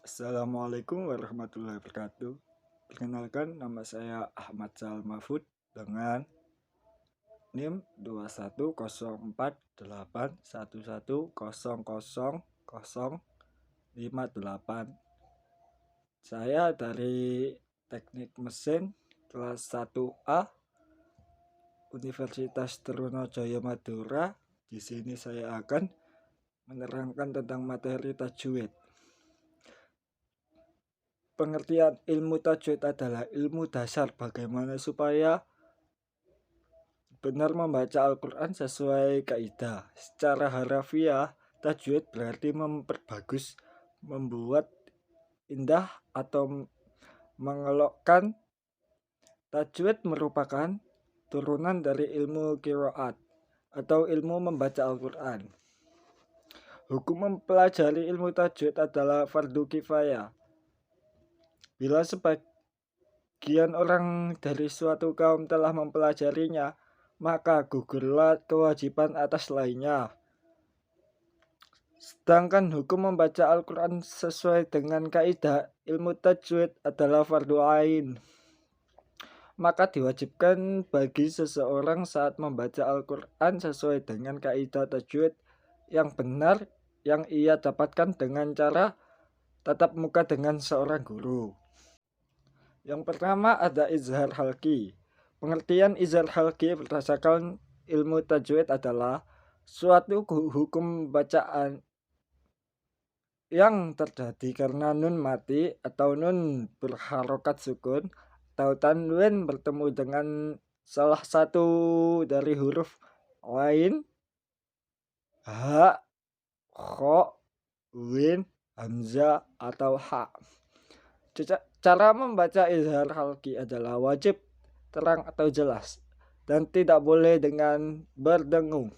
Assalamualaikum warahmatullahi wabarakatuh. Perkenalkan, nama saya Ahmad Sal Mahfud dengan NIM 21048110058. Saya dari Teknik Mesin kelas 1A Universitas Trunajaya Madura. Di sini saya akan menerangkan tentang materi tajwid. Pengertian ilmu tajwid adalah ilmu dasar bagaimana supaya benar membaca Al-Quran sesuai kaidah. Secara harafiah, tajwid berarti memperbagus, membuat indah atau mengelokkan. Tajwid merupakan turunan dari ilmu qiraat atau ilmu membaca Al-Quran. Hukum mempelajari ilmu tajwid adalah fardu kifayah. Bila sebagian orang dari suatu kaum telah mempelajarinya, maka gugurlah kewajiban atas lainnya. Sedangkan hukum membaca Al-Quran sesuai dengan kaidah ilmu tajwid adalah fardu ain. Maka diwajibkan bagi seseorang saat membaca Al-Quran sesuai dengan kaidah tajwid yang benar yang ia dapatkan dengan cara tatap muka dengan seorang guru. Yang pertama ada izhar halqi. Pengertian izhar halqi berdasarkan ilmu tajwid adalah suatu hukum bacaan yang terjadi karena nun mati atau nun berharokat sukun atau tanwin bertemu dengan salah satu dari huruf lain, ha, kho, win, hamzah atau ha. Cara membaca izhar halqi adalah wajib terang atau jelas dan tidak boleh dengan berdengung.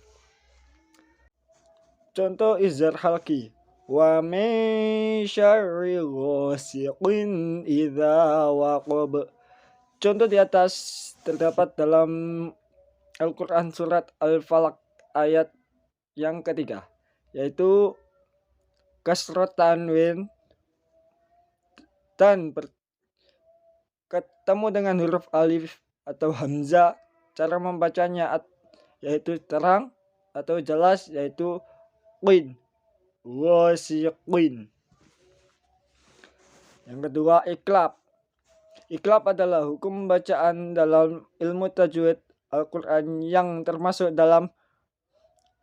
Contoh izhar halqi, wa min syarri ghasiqin idza waqab. Contoh di atas terdapat dalam Al-Quran surat Al-Falaq ayat yang ketiga, yaitu kasrot tanwin dan ketemu dengan huruf alif atau hamzah. Cara membacanya yaitu terang atau jelas, yaitu qin, wasiqin. Yang kedua iklab. Iklab adalah hukum bacaan dalam ilmu tajwid Al-Quran yang termasuk dalam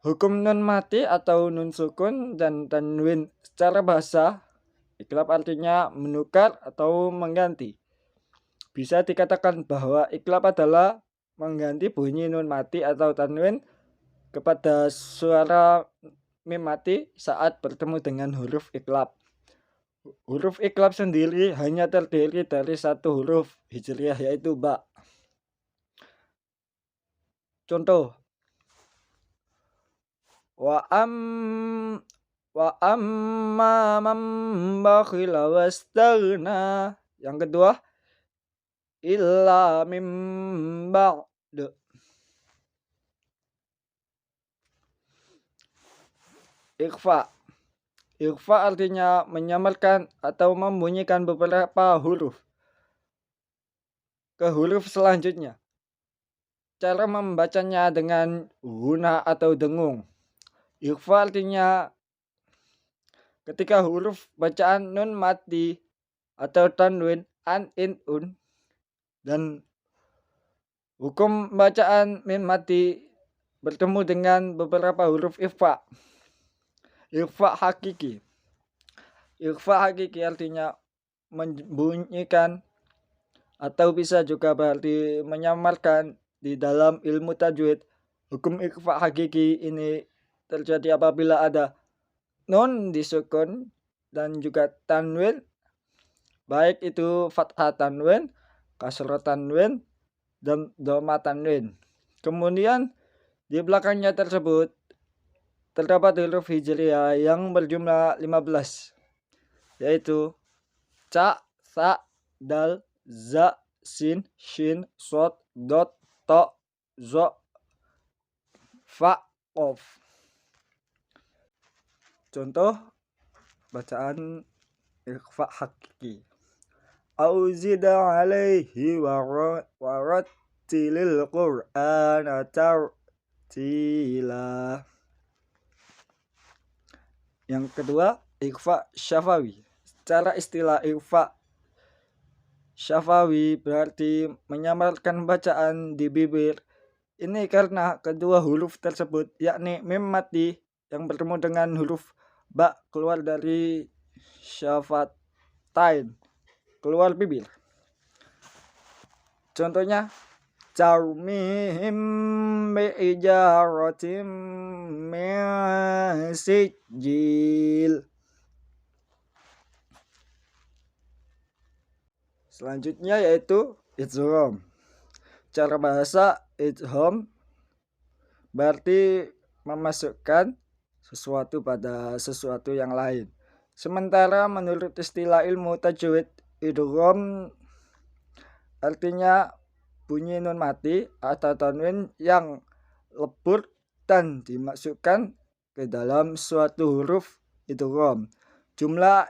hukum nun mati atau nun sukun dan tanwin. Secara bahasa, iklab artinya menukar atau mengganti. Bisa dikatakan bahwa iklab adalah mengganti bunyi nun mati atau tanwin kepada suara mim mati saat bertemu dengan huruf iklab. Huruf iklab sendiri hanya terdiri dari satu huruf hijriyah, yaitu ba. Contoh, wa amma man bakhila wastaghna. Yang kedua, illa mim ba'd. Ikhfa. Ikhfa artinya menyamarkan atau membunyikan beberapa huruf ke huruf selanjutnya. Cara membacanya dengan guna atau dengung. Ikhfa artinya ketika huruf bacaan nun mati atau tanwin an, in, un, dan hukum bacaan mim mati bertemu dengan beberapa huruf ikhfa. Ikhfa hakiki. Ikhfa hakiki artinya membunyikan atau bisa juga berarti menyamarkan. Di dalam ilmu tajwid, hukum ikhfa hakiki ini terjadi apabila ada nun disukun dan juga tanwin, baik itu fathah tanwin, kasrah tanwin, dan dhamma tanwin. Kemudian di belakangnya tersebut terdapat huruf hijriyah yang berjumlah 15, yaitu ca, sa, dal, za, sin, shin, sod, dot, to, zo, fa, qaf. Contoh bacaan ikhfa hakiki. Au zida alaihi warattilil Qur'ana tartila. Yang kedua, ikhfa syafawi. Secara istilah ikhfa syafawi berarti menyamarkan bacaan di bibir. Ini karena kedua huruf tersebut, yakni mim mati yang bertemu dengan huruf ba keluar dari syafatain, keluar bibir. Contohnya, tarmihim bi'ijaratim min sijil. Selanjutnya yaitu idgham. Cara bahasa idgham berarti memasukkan sesuatu pada sesuatu yang lain. Sementara menurut istilah ilmu tajwid, idgham artinya bunyi nun mati atau tanwin yang lebur dan dimasukkan ke dalam suatu huruf idgham. Jumlah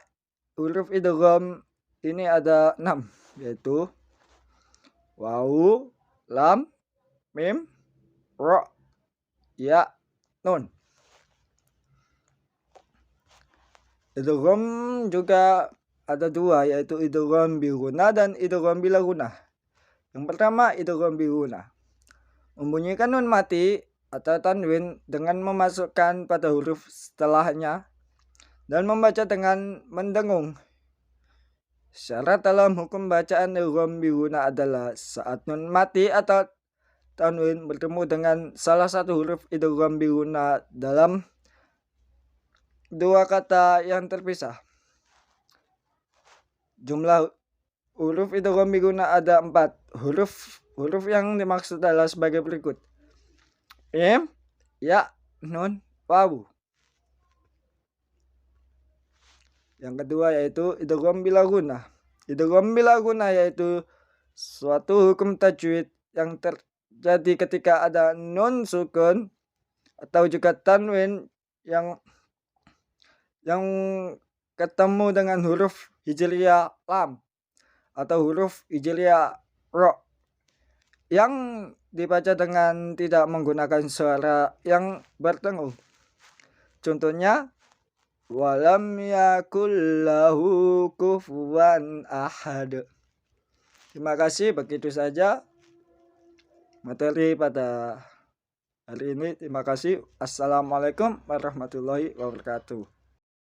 huruf idgham ini ada 6, yaitu wawu, lam, mim, ro, ya, nun. Idgham juga ada 2, yaitu idgham bi ghunah dan idgham bila ghunah. Yang pertama, idgham bi ghunah. Membunyikan nun mati atau tanwin dengan memasukkan pada huruf setelahnya dan membaca dengan mendengung. Syarat dalam hukum bacaan idgham bi ghunah adalah saat nun mati atau tanwin bertemu dengan salah satu huruf idgham bi ghunah dalam dua kata yang terpisah. Jumlah huruf idgham bi ghunah ada 4. Huruf yang dimaksud adalah sebagai berikut: mim, ya, nun, wawu. Yang kedua yaitu idgham bila ghunah. Idgham bila ghunah yaitu suatu hukum tajwid yang terjadi ketika ada nun sukun atau juga tanwin yang ketemu dengan huruf hijriyah lam atau huruf hijriyah ro yang dibaca dengan tidak menggunakan suara yang berdengung. Contohnya, walam yakul lahu kufuwan ahad. Terima kasih, begitu saja materi pada hari ini. Terima kasih. Assalamualaikum warahmatullahi wabarakatuh.